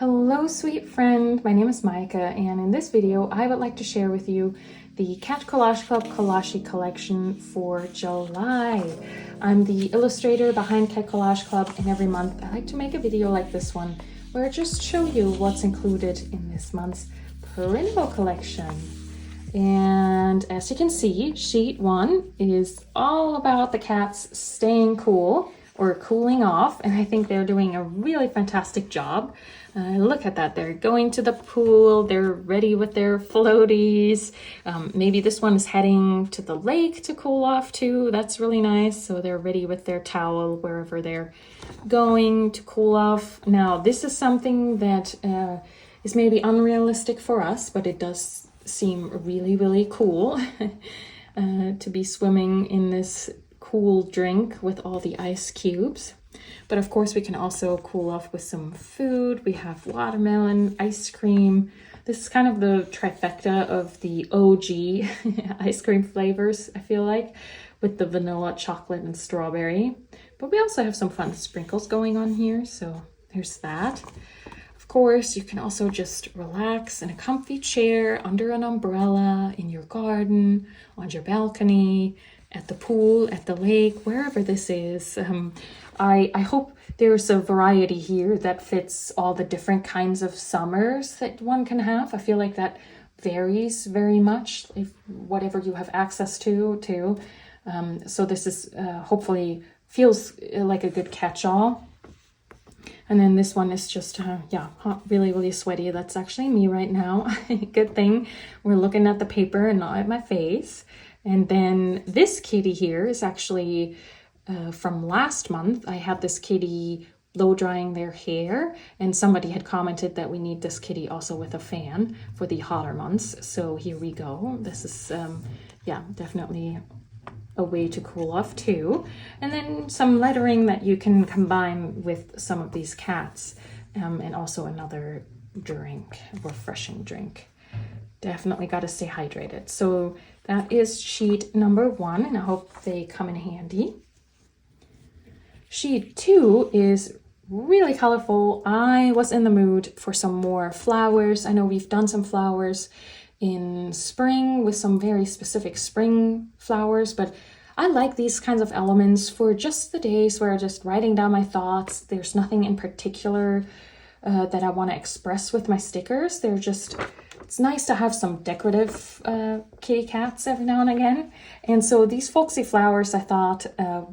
Hello, sweet friend. My name is Micah, and in this video, I would like to share with you the Cat Collage Club Collage collection for July. I'm the illustrator behind Cat Collage Club, and every month I like to make a video like this one where I just show you what's included in this month's printable collection. And as you can see, sheet 1 is all about the cats staying cool or cooling off, and I think they're doing a really fantastic job. Look at that, they're going to the pool, they're ready with their floaties. Maybe this one is heading to the lake to cool off too. That's really nice. So they're ready with their towel wherever they're going to cool off. Now, this is something that is maybe unrealistic for us, but it does seem really, really cool to be swimming in this cool drink with all the ice cubes. But of course we can also cool off with some food. We have watermelon, ice cream. This is kind of the trifecta of the OG ice cream flavors, I feel like, with the vanilla, chocolate, and strawberry. But we also have some fun sprinkles going on here, so there's that. Of course, you can also just relax in a comfy chair under an umbrella, in your garden, on your balcony, at the pool, at the lake, wherever this is. I hope there's a variety here that fits all the different kinds of summers that one can have. I feel like that varies very much, if whatever you have access to too. So this is hopefully feels like a good catch-all. And then this one is just, hot, really, really sweaty. That's actually me right now. Good thing we're looking at the paper and not at my face. And then this kitty here is actually from last month. I had this kitty blow drying their hair, and somebody had commented that we need this kitty also with a fan for the hotter months. So here we go. This is, definitely a way to cool off too. And then some lettering that you can combine with some of these cats, and also another drink, refreshing drink. Definitely got to stay hydrated. So that is sheet number 1, and I hope they come in handy. Sheet 2 is really colorful. I was in the mood for some more flowers. I know we've done some flowers in spring with some very specific spring flowers, but I like these kinds of elements for just the days where I'm just writing down my thoughts. There's nothing in particular that I want to express with my stickers. They're just, it's nice to have some decorative kitty cats every now and again. And so these folksy flowers I thought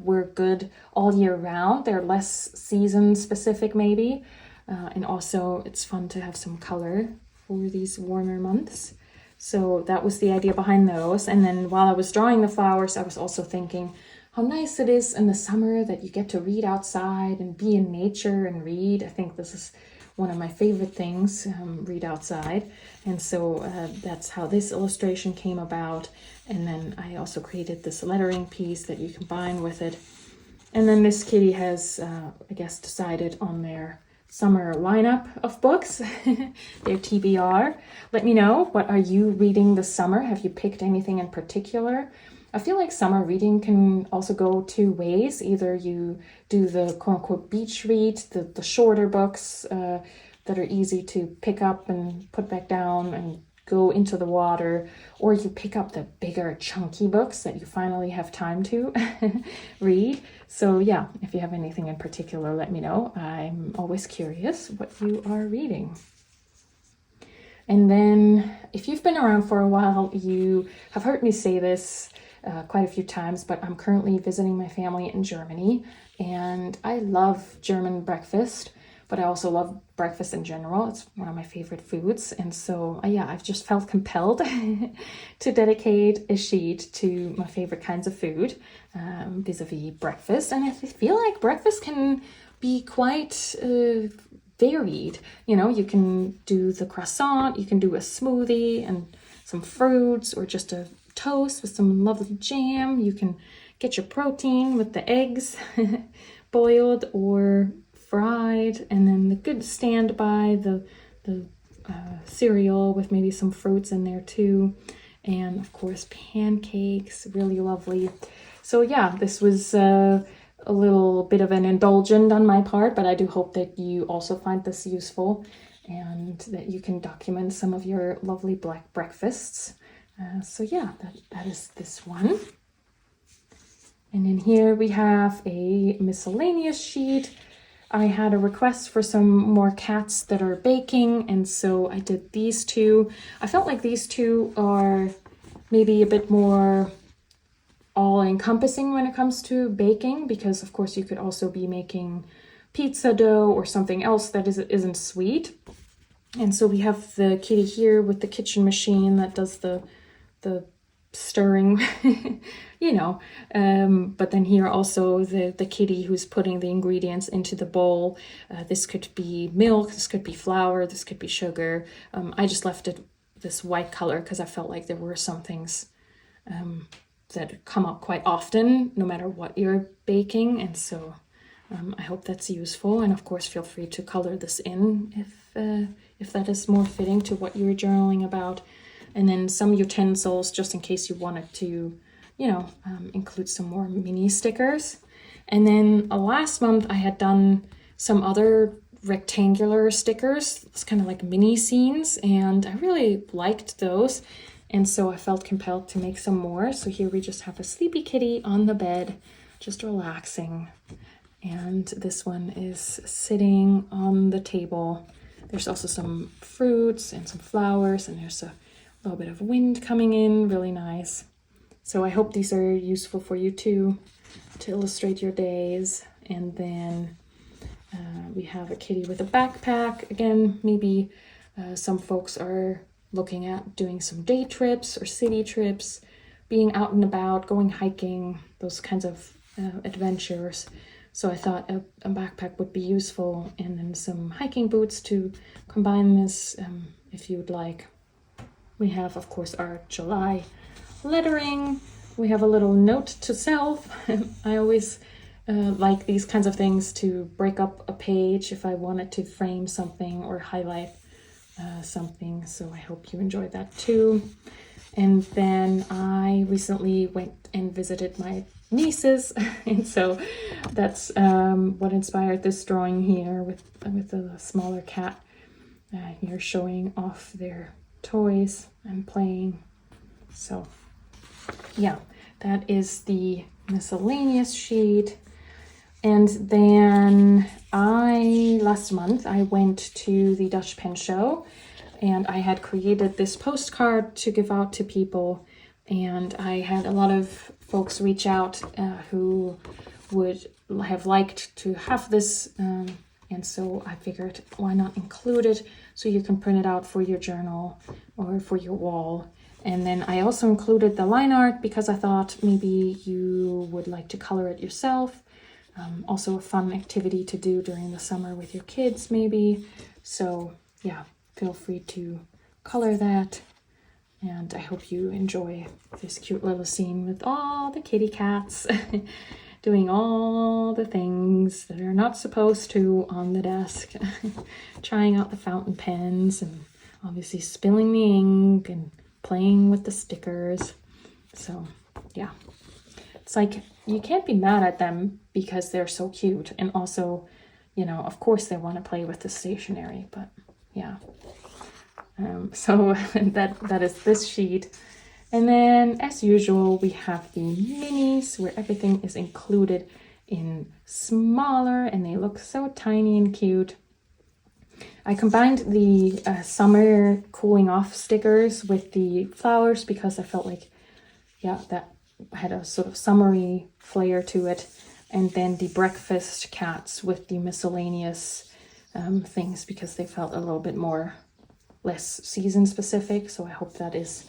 were good all year round. They're less season specific maybe. And also it's fun to have some color for these warmer months. So that was the idea behind those. And then while I was drawing the flowers, I was also thinking how nice it is in the summer that you get to read outside and be in nature and read. I think this is one of my favorite things, read outside. And so that's how this illustration came about. And then I also created this lettering piece that you combine with it. And then this kitty has, I guess, decided on their summer lineup of books, their TBR. Let me know, what are you reading this summer? Have you picked anything in particular? I feel like summer reading can also go 2 ways. Either you do the quote-unquote beach read, the shorter books that are easy to pick up and put back down and go into the water, or you pick up the bigger chunky books that you finally have time to read. So yeah, if you have anything in particular, let me know. I'm always curious what you are reading. And then if you've been around for a while, you have heard me say this quite a few times, but I'm currently visiting my family in Germany, and I love German breakfast, but I also love breakfast in general. It's one of my favorite foods. And so, I've just felt compelled to dedicate a sheet to my favorite kinds of food vis-a-vis breakfast. And I feel like breakfast can be quite varied. You know, you can do the croissant, you can do a smoothie and some fruits, or just a toast with some lovely jam. You can get your protein with the eggs boiled or fried, and then the good standby, the cereal with maybe some fruits in there too, and of course pancakes, really lovely. So yeah, this was a little bit of an indulgent on my part, but I do hope that you also find this useful. and that you can document some of your lovely black breakfasts. So yeah, that is this one. And in here we have a miscellaneous sheet. I had a request for some more cats that are baking, and so I did these two. I felt like these two are maybe a bit more all-encompassing when it comes to baking, because of course you could also be making pizza dough or something else that isn't sweet. And so we have the kitty here with the kitchen machine that does the stirring, you know, but then here also the kitty who's putting the ingredients into the bowl. This could be milk, this could be flour, this could be sugar. I just left it this white color because I felt like there were some things that come up quite often no matter what you're baking, and so I hope that's useful. And of course feel free to color this in if that is more fitting to what you're journaling about. And then some utensils, just in case you wanted to, you know, include some more mini stickers. And then last month I had done some other rectangular stickers. It's kind of like mini scenes, and I really liked those. And so I felt compelled to make some more. So here we just have a sleepy kitty on the bed, just relaxing. And this one is sitting on the table. There's also some fruits and some flowers, and there's a little bit of wind coming in, really nice. So I hope these are useful for you too, to illustrate your days. And then we have a kitty with a backpack. Again, maybe some folks are looking at doing some day trips or city trips, being out and about, going hiking, those kinds of adventures. So I thought a backpack would be useful, and then some hiking boots to combine this if you would like. We have, of course, our July lettering. We have a little note to self. I always like these kinds of things to break up a page if I wanted to frame something or highlight something. So I hope you enjoyed that too. And then I recently went and visited my nieces, and so that's what inspired this drawing here with a smaller cat here showing off their toys and playing. So yeah, that is the miscellaneous sheet. And then last month I went to the Dutch Pen Show, and I had created this postcard to give out to people, and I had a lot of folks reach out who would have liked to have this, and so I figured why not include it so you can print it out for your journal or for your wall. And then I also included the line art because I thought maybe you would like to color it yourself. Also a fun activity to do during the summer with your kids maybe. So yeah, feel free to color that. And I hope you enjoy this cute little scene with all the kitty cats doing all the things that are not supposed to on the desk. Trying out the fountain pens and obviously spilling the ink and playing with the stickers. So yeah, it's like you can't be mad at them because they're so cute. And also, you know, of course they want to play with the stationery, but yeah. So that is this sheet. And then as usual, we have the minis where everything is included in smaller and they look so tiny and cute. I combined the summer cooling off stickers with the flowers because I felt like, yeah, that had a sort of summery flair to it. And then the breakfast cats with the miscellaneous things because they felt a little bit less season specific. So I hope that is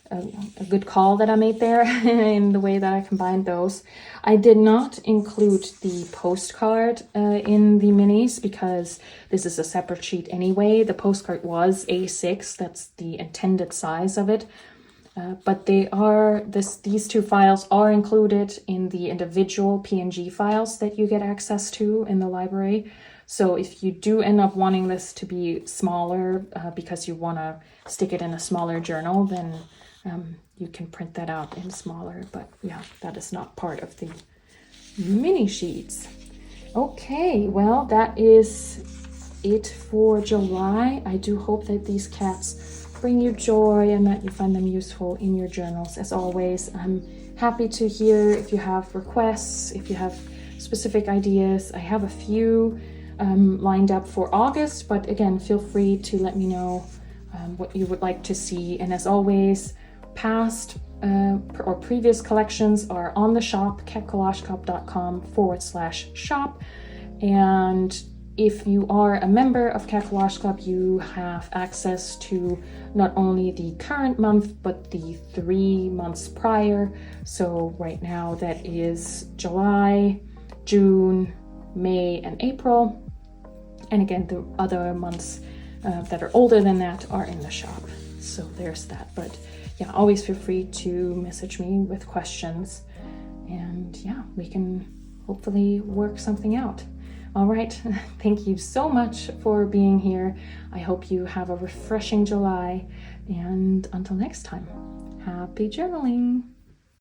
a good call that I made there in the way that I combined those. I did not include the postcard in the minis because this is a separate sheet anyway. The postcard was A6, that's the intended size of it. But these two files are included in the individual PNG files that you get access to in the library. So if you do end up wanting this to be smaller because you want to stick it in a smaller journal, then you can print that out in smaller. But yeah, that is not part of the mini sheets. Okay, well, that is it for July. I do hope that these cats bring you joy and that you find them useful in your journals. As always, I'm happy to hear if you have requests, if you have specific ideas. I have a few lined up for August, but again, feel free to let me know what you would like to see. And as always, past or previous collections are on the shop, catcollageclub.com/shop. And if you are a member of Cat Collage Club, you have access to not only the current month, but the 3 months prior. So right now that is July, June, May, and April. And again, the other months that are older than that are in the shop. So there's that. But yeah, always feel free to message me with questions. And yeah, we can hopefully work something out. All right, thank you so much for being here. I hope you have a refreshing July. And until next time, happy journaling.